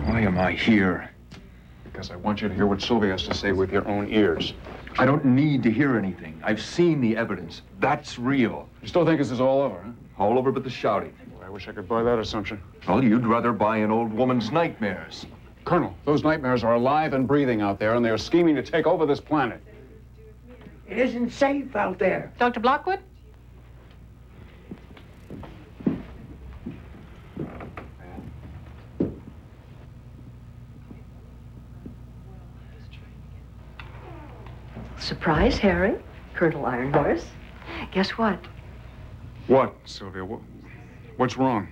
Why am I here? Because I want you to hear what Sylvia has to say with your own ears. I don't need to hear anything. I've seen the evidence. That's real. You still think this is all over, huh? All over but the shouting. Boy, I wish I could buy that assumption. Well, you'd rather buy an old woman's nightmares. Colonel, those nightmares are alive and breathing out there, and they are scheming to take over this planet. It isn't safe out there. Dr. Blockwood? Surprise, Harry. Colonel Ironhorse. Guess what? What, Sylvia? What's wrong?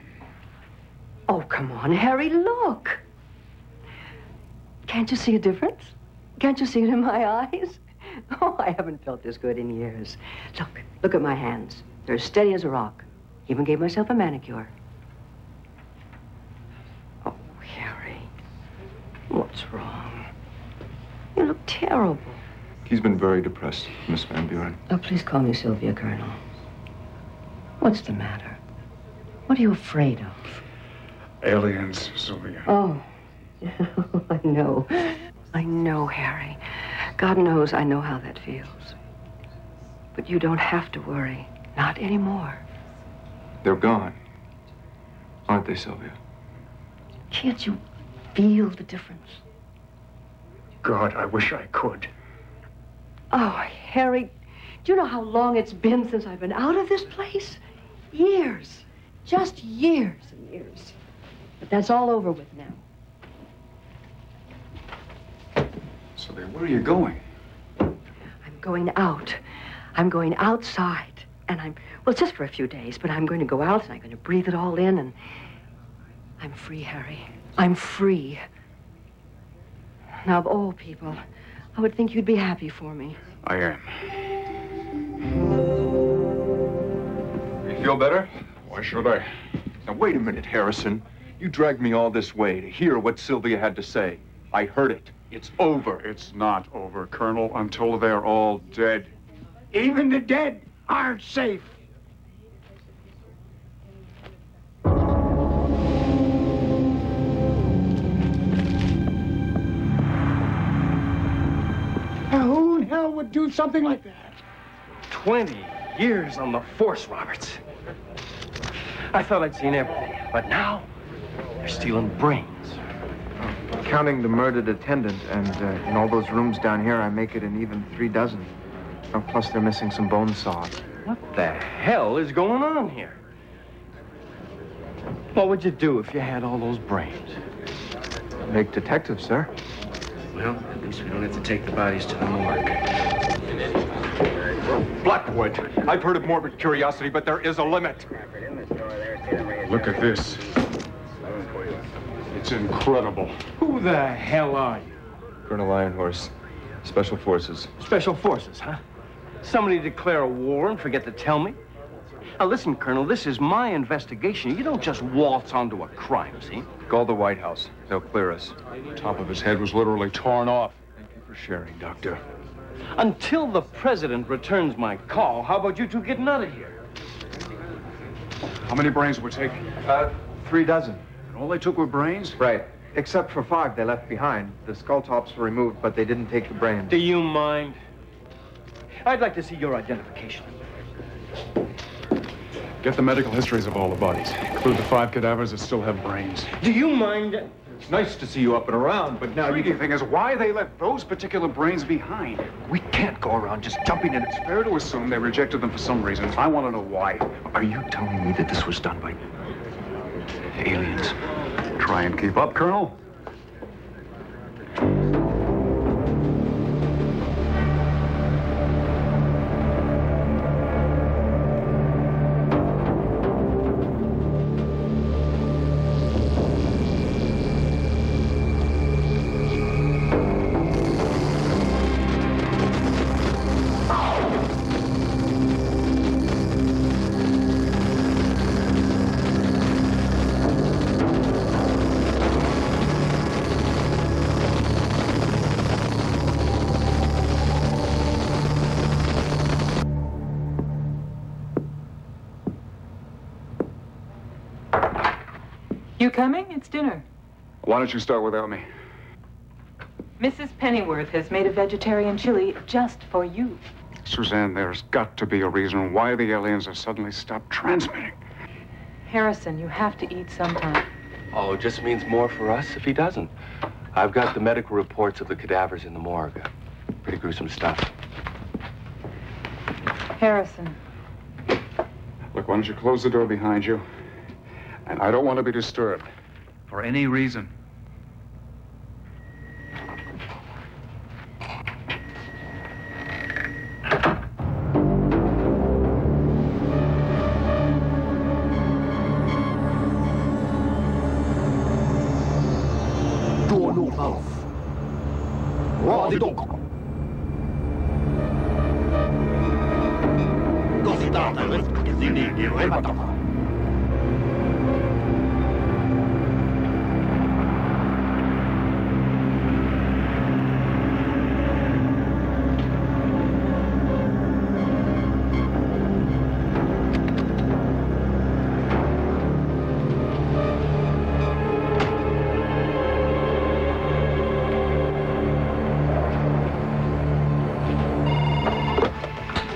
Oh, come on, Harry, look. Can't you see a difference? Can't you see it in my eyes? Oh, I haven't felt this good in years. Look at my hands. They're as steady as a rock. Even gave myself a manicure. Oh, Harry, what's wrong? You look terrible. He's been very depressed, Miss Van Buren. Oh, please call me Sylvia, Colonel. What's the matter? What are you afraid of? Aliens, Sylvia. Oh, I know. I know, Harry. God knows I know how that feels. But you don't have to worry. Not anymore. They're gone. Aren't they, Sylvia? Can't you feel the difference? God, I wish I could. Oh, Harry, do you know how long it's been since I've been out of this place? Years. Just years and years. But that's all over with now. Sylvia, where are you going? I'm going out. I'm going outside. And well, just for a few days, but I'm going to go out and I'm going to breathe it all in and I'm free, Harry. I'm free. Now, of all people, I would think you'd be happy for me. I am. You feel better? Why should I? Now, wait a minute, Harrison. You dragged me all this way to hear what Sylvia had to say. I heard it. It's over. It's not over, Colonel, until they're all dead. Even the dead aren't safe. Now, who in hell would do something like that? 20 years on the force, Roberts. I thought I'd seen everything, but now they're stealing brains. Counting the murdered attendant, and in all those rooms down here, I make it an even 3 dozen. Oh, plus they're missing some bone saws. What the hell is going on here? What would you do if you had all those brains? Make detectives, sir. Well, at least we don't have to take the bodies to the morgue. Blackwood, I've heard of morbid curiosity, but there is a limit. Look at this. It's incredible. Who the hell are you? Colonel Ironhorse, Special Forces. Special Forces, huh? Somebody declare a war and forget to tell me? Now, listen, Colonel, this is my investigation. You don't just waltz onto a crime scene. Call the White House. They'll clear us. The top of his head was literally torn off. Thank you for sharing, Doctor. Until the president returns my call, how about you two getting out of here? How many brains were taken? 3 dozen. And all they took were brains? Right. Except for 5 they left behind. The skull tops were removed, but they didn't take the brains. Do you mind? I'd like to see your identification. Get the medical histories of all the bodies. Include the 5 cadavers that still have brains. Do you mind? It's nice to see you up and around, but now The intriguing thing is why they left those particular brains behind. we can't go around just jumping in. It's fair to assume they rejected them for some reason. I want to know why. Are you telling me that this was done by aliens? Try and keep up, Colonel. You coming? It's dinner. Why don't you start without me? Mrs. Pennyworth has made a vegetarian chili just for you. Suzanne, there's got to be a reason why the aliens have suddenly stopped transmitting. Harrison, you have to eat sometime. Oh, it just means more for us if he doesn't. I've got the medical reports of the cadavers in the morgue. Pretty gruesome stuff. Harrison. Look, why don't you close the door behind you? And I don't want to be disturbed. For any reason.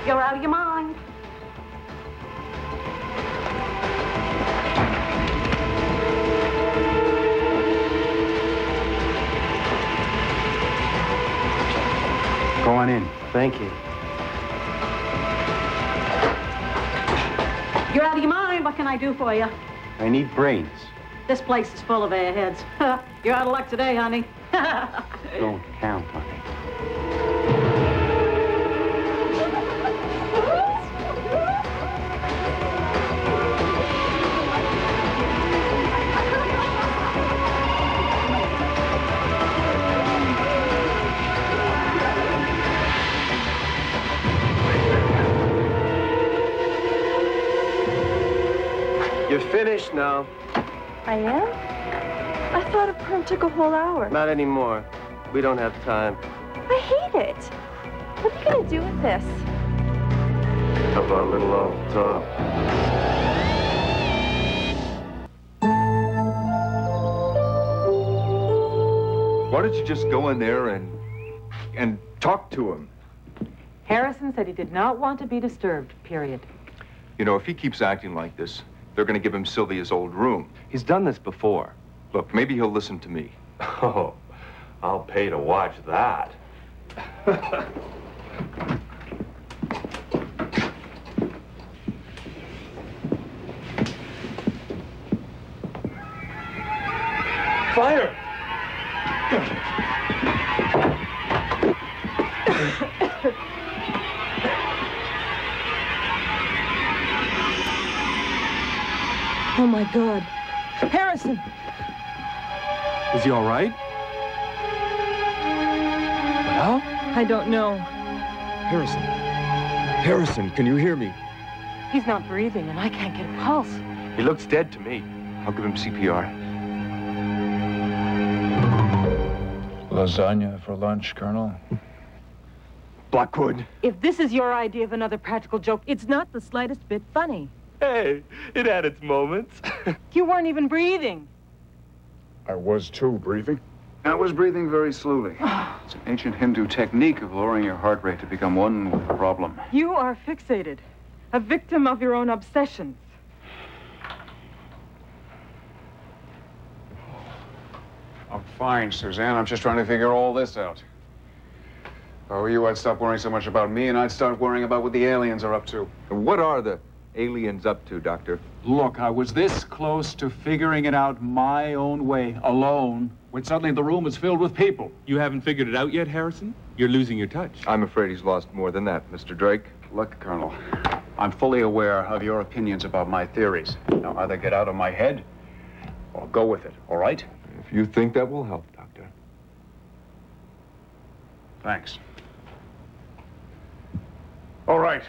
You're out of your mind. Go on in. Thank you. You're out of your mind. What can I do for you? I need brains. This place is full of airheads. You're out of luck today, honey. Don't count on it. You're finished now. I am? I thought a perm took a whole hour. Not anymore. We don't have time. I hate it. What are you gonna do with this? How about a little off top? Why don't you just go in there and talk to him? Harrison said he did not want to be disturbed, period. You know, if he keeps acting like this, they're going to give him Sylvia's old room. He's done this before. Look, maybe he'll listen to me. Oh, I'll pay to watch that. Fire! Oh my God. Harrison! Is he all right? Well? I don't know. Harrison. Harrison, can you hear me? He's not breathing, and I can't get a pulse. He looks dead to me. I'll give him CPR. Lasagna for lunch, Colonel. Blackwood. If this is your idea of another practical joke, it's not the slightest bit funny. Hey, it had its moments. You weren't even breathing. I was too, breathing. I was breathing very slowly. It's an ancient Hindu technique of lowering your heart rate to become one with the problem. You are fixated, a victim of your own obsessions. I'm fine, Suzanne. I'm just trying to figure all this out. If I were you, I'd stop worrying so much about me, and I'd start worrying about what the aliens are up to. What are the aliens up to, Doctor? Look, I was this close to figuring it out my own way, alone, when suddenly the room is filled with people. You haven't figured it out yet, Harrison? You're losing your touch. I'm afraid he's lost more than that, Mr. Drake. Look, Colonel, I'm fully aware of your opinions about my theories. Now, either get out of my head or go with it, all right? If you think that will help, Doctor. Thanks. All right.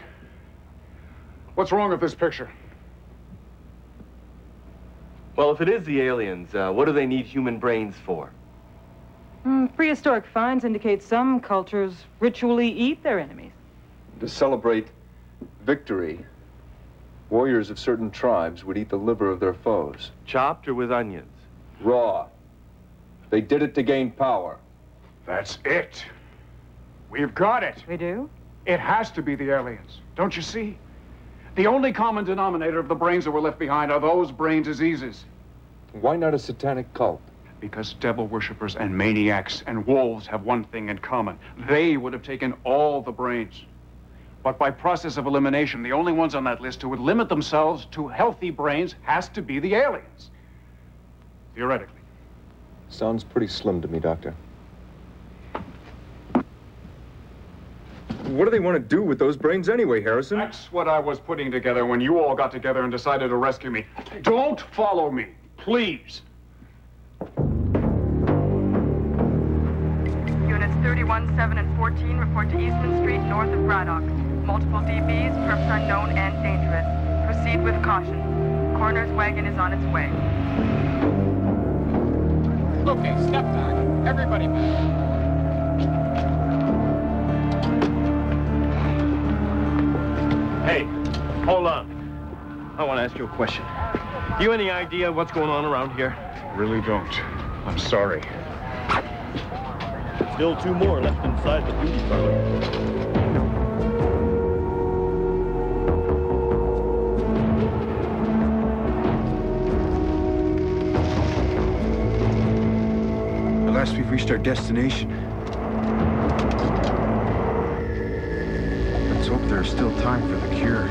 What's wrong with this picture? Well, if it is the aliens, what do they need human brains for? Prehistoric finds indicate some cultures ritually eat their enemies. To celebrate victory, warriors of certain tribes would eat the liver of their foes. Chopped or with onions? Raw. They did it to gain power. That's it. We've got it. We do? It has to be the aliens. Don't you see? The only common denominator of the brains that were left behind are those brain diseases. Why not a satanic cult? Because devil worshippers and maniacs and wolves have one thing in common. They would have taken all the brains. But by process of elimination, the only ones on that list who would limit themselves to healthy brains has to be the aliens. Theoretically. Sounds pretty slim to me, Doctor. What do they want to do with those brains anyway, Harrison? That's what I was putting together when you all got together and decided to rescue me. Don't follow me, please. Units 31, 7, and 14 report to Eastman Street, north of Braddock. Multiple DBs, perps unknown and dangerous. Proceed with caution. Coroner's wagon is on its way. Okay, step back. Everybody back. Hey, hold on. I want to ask you a question. You any idea what's going on around here? Really don't. I'm sorry. Still 2 more left inside the beauty parlor. At last we've reached our destination. Let's hope there's still time for the cure.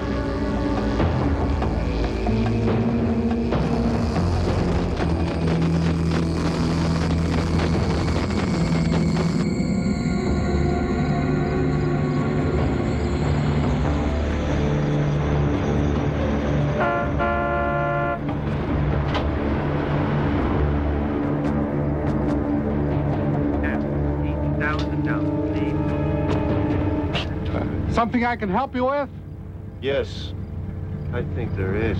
Something I can help you with? Yes, I think there is.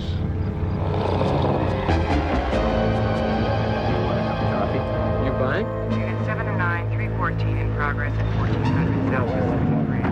You buying? Unit 709, 314 in progress at 1400 Southwest 2nd Grand.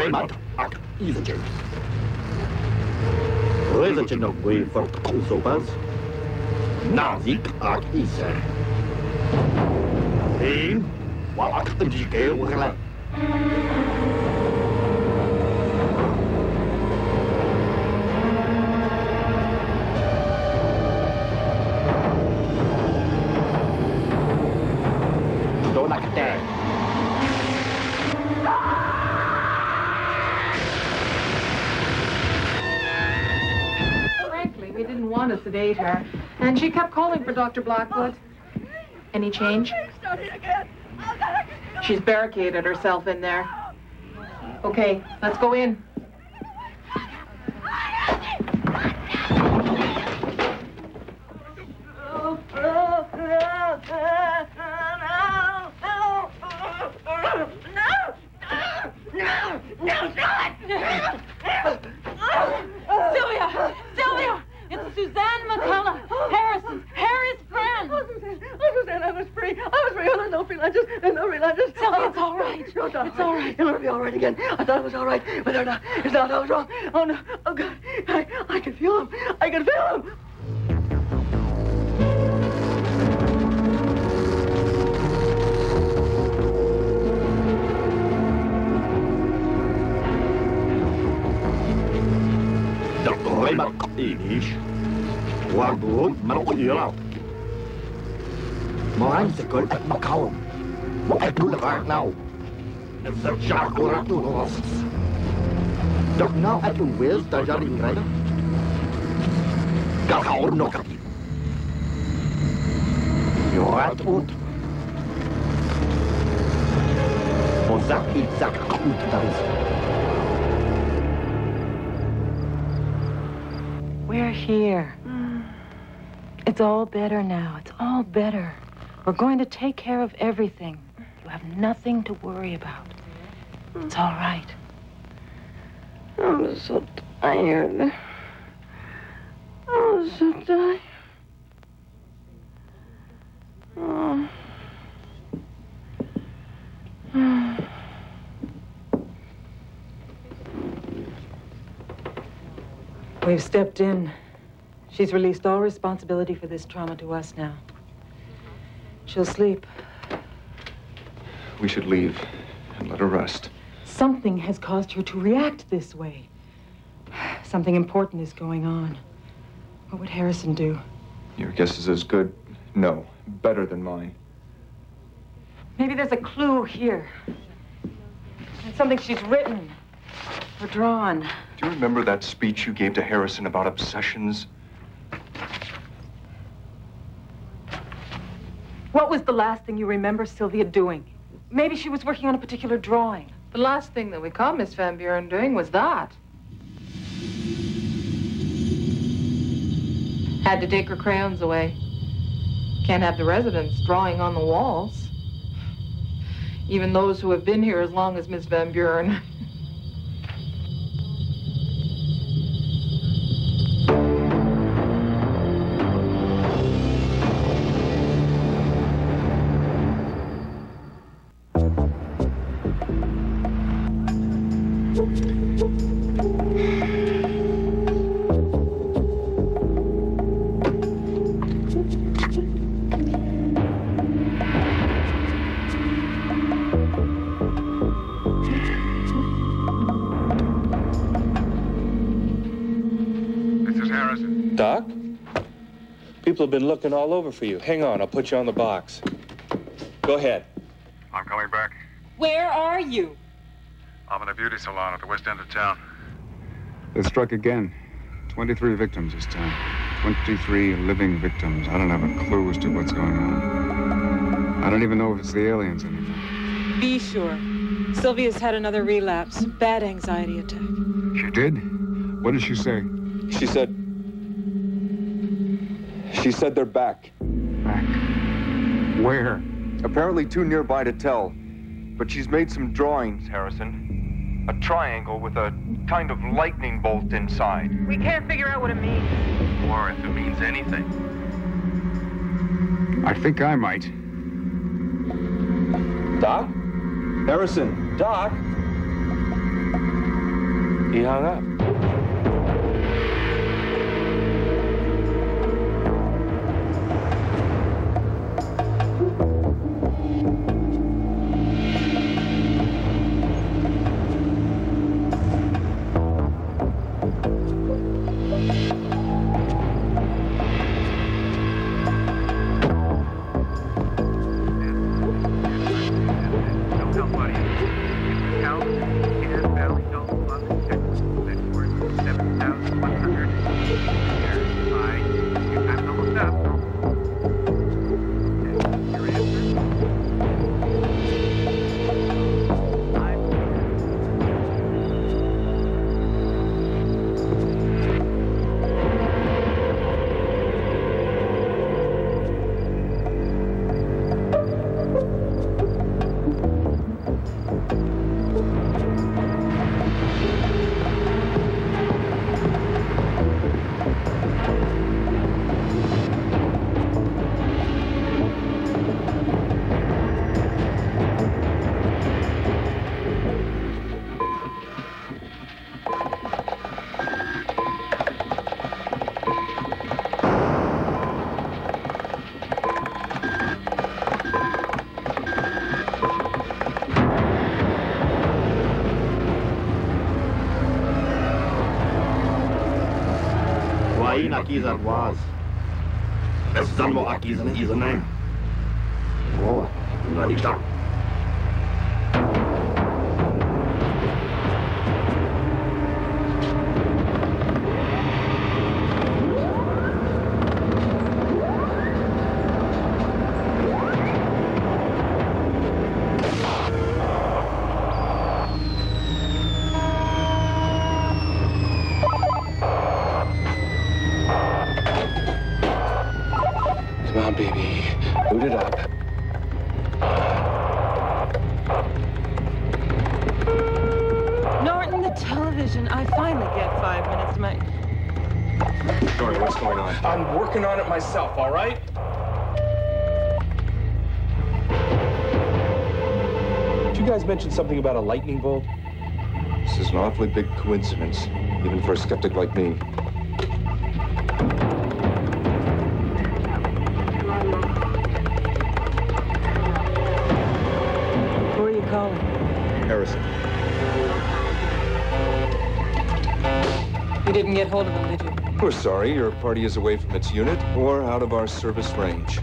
Raymond ak Izajan. Izajan of way for Kosopas. Nazik ak Isa. Een, wat een dikke oorlog. Frankly, we didn't want to sedate her, and she kept calling for Dr. Blackwood. Any change? She's barricaded herself in there. Okay, let's go in. Sylvia! Sylvia! It's Suzanne McCullough, Harry's friend. Oh, Suzanne, I was free. Oh, there's no feeling. There's no real. Sylvia, it's all right. It's all right. It's all right. It'll be all right again. I thought it was all right, but they're not. It's not. I was wrong. Oh, no. Oh, God. I can feel him. I can feel him. Raymond English. Warburg, Manila. Mine the good at Macau. I do the right now. It's a shark or a two horses. Don't now at the wheels, the Jolly Rider. Gaka or no Kaki. You're at Ut. Ozaki Zaka Ut. We're here. It's all better now. It's all better. We're going to take care of everything. You have nothing to worry about. It's all right. I'm so tired. I'm so tired. Oh. We've stepped in. She's released all responsibility for this trauma to us now. She'll sleep. We should leave and let her rest. Something has caused her to react this way. Something important is going on. What would Harrison do? Your guess is as good. No, better than mine. Maybe there's a clue here. It's something she's written or drawn. Do you remember that speech you gave to Harrison about obsessions? What was the last thing you remember Sylvia doing? Maybe she was working on a particular drawing. The last thing that we caught Miss Van Buren doing was that. Had to take her crayons away. Can't have the residents drawing on the walls. Even those who have been here as long as Miss Van Buren. Doc? People have been looking all over for you. Hang on, I'll put you on the box. Go ahead. I'm coming back. Where are you? I'm in a beauty salon at the west end of town. They struck again. 23 victims this time. 23 living victims. I don't have a clue as to what's going on. I don't even know if it's the aliens anymore. Be sure. Sylvia's had another relapse. Bad anxiety attack. She did? What did she say? She said they're back. Back? Where? Apparently too nearby to tell. But she's made some drawings, Harrison. A triangle with a kind of lightning bolt inside. We can't figure out what it means. Or if it means anything. I think I might. Doc? Harrison? Doc? He hung up. Akizan was. Es Sanmo Akizan is a name. Oh, not exact. Come on, baby. Boot it up. Norton, the television. I finally get 5 minutes to my... Jordan, what's going on? I'm working on it myself, all right? Did you guys mention something about a lightning bolt? This is an awfully big coincidence, even for a skeptic like me. Who are you calling? Harrison. You didn't get hold of him, did you? We're sorry, your party is away from its unit or out of our service range.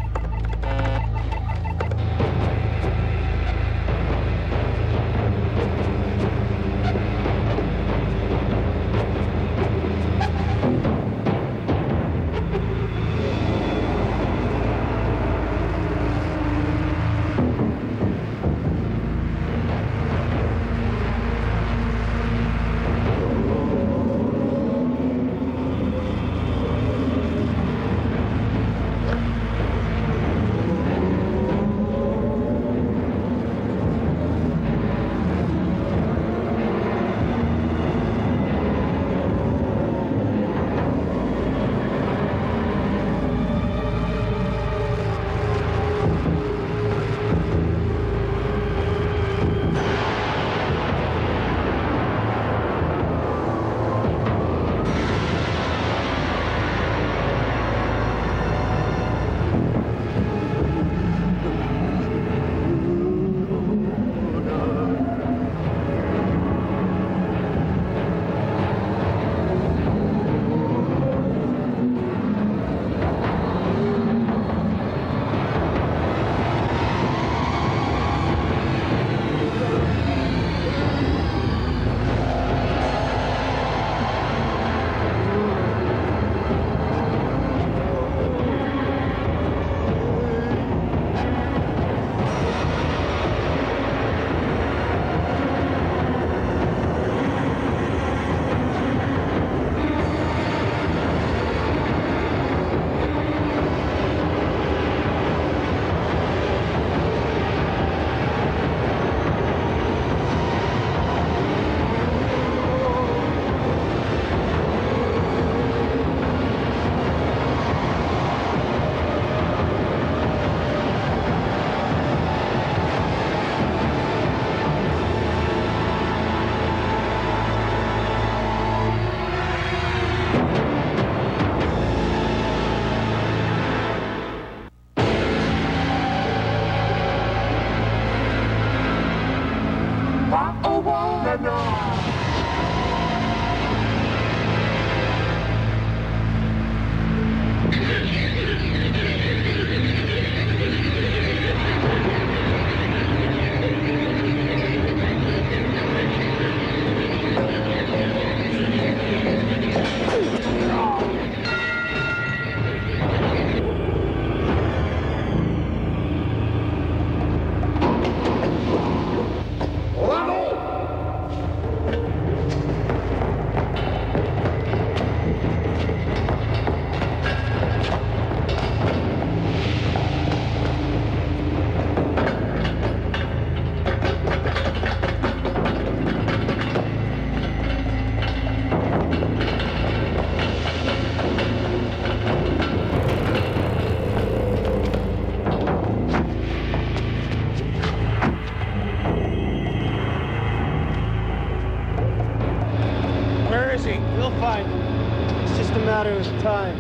matter of time.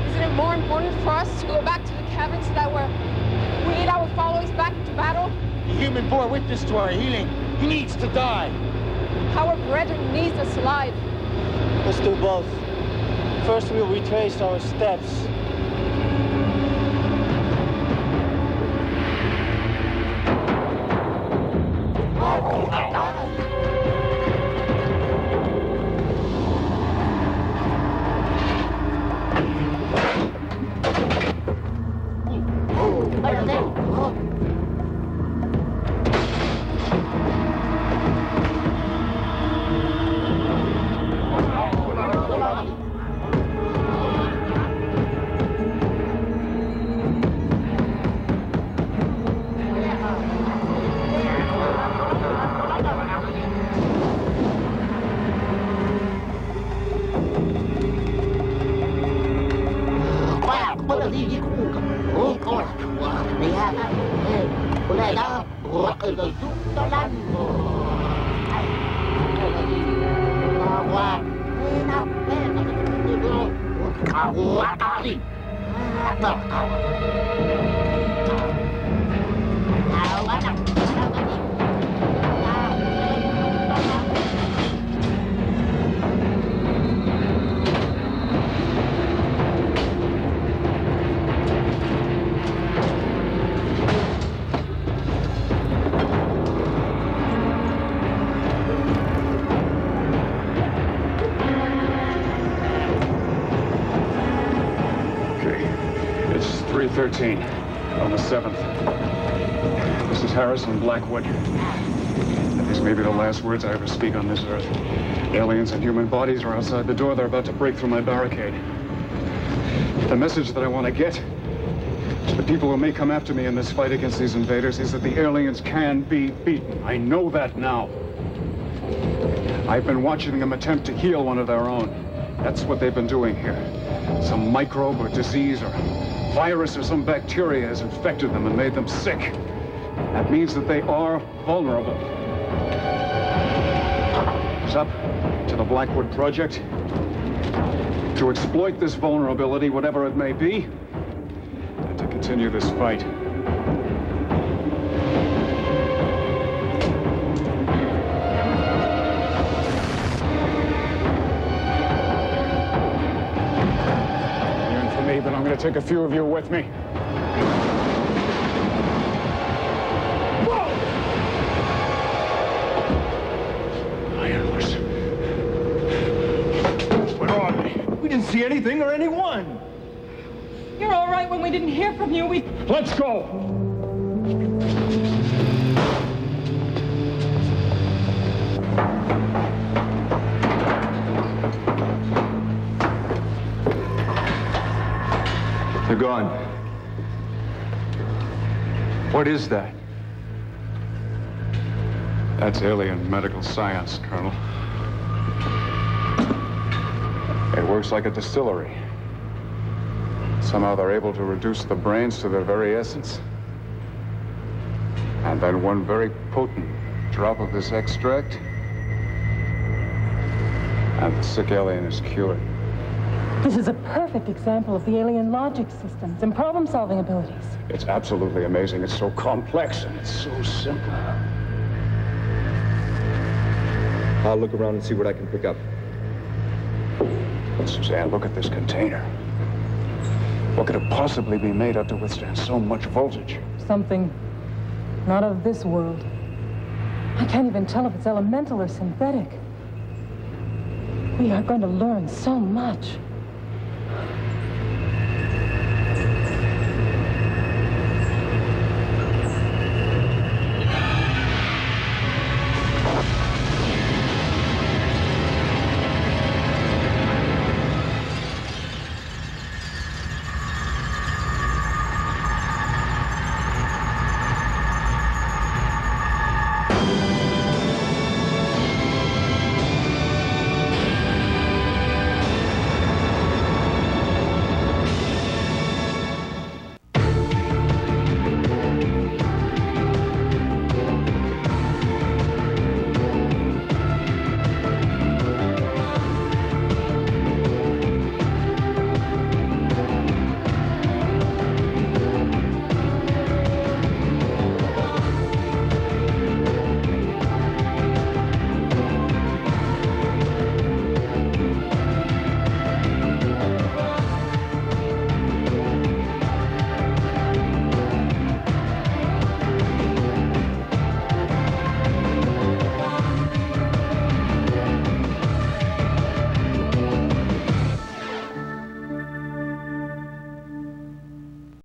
Isn't it more important for us to go back to the cabin so that we lead our followers back to battle? The human bore witness to our healing. He needs to die. Our brethren needs us alive. Let's do both. First, we'll retrace our steps. It's 3:13 on the 7th. This is Harrison Blackwood. These may be the last words I ever speak on this earth. Aliens and human bodies are outside the door. They're about to break through my barricade. The message that I want to get to the people who may come after me in this fight against these invaders is that the aliens can be beaten. I know that now. I've been watching them attempt to heal one of their own. That's what they've been doing here. Some microbe or disease or virus or some bacteria has infected them and made them sick. That means that they are vulnerable. It's up to the Blackwood Project to exploit this vulnerability, whatever it may be, and to continue this fight. But I'm going to take a few of you with me. Iron Horse. Where are they? We didn't see anything or anyone. You're all right when we didn't hear from you. Let's go! They're gone. What is that? That's alien medical science, Colonel. It works like a distillery. Somehow they're able to reduce the brains to their very essence. And then one very potent drop of this extract, and the sick alien is cured. This is a perfect example of the alien logic systems and problem-solving abilities. It's absolutely amazing. It's so complex and it's so simple. I'll look around and see what I can pick up. Suzanne, look at this container. What could it possibly be made of to withstand so much voltage? Something not of this world. I can't even tell if it's elemental or synthetic. We are going to learn so much.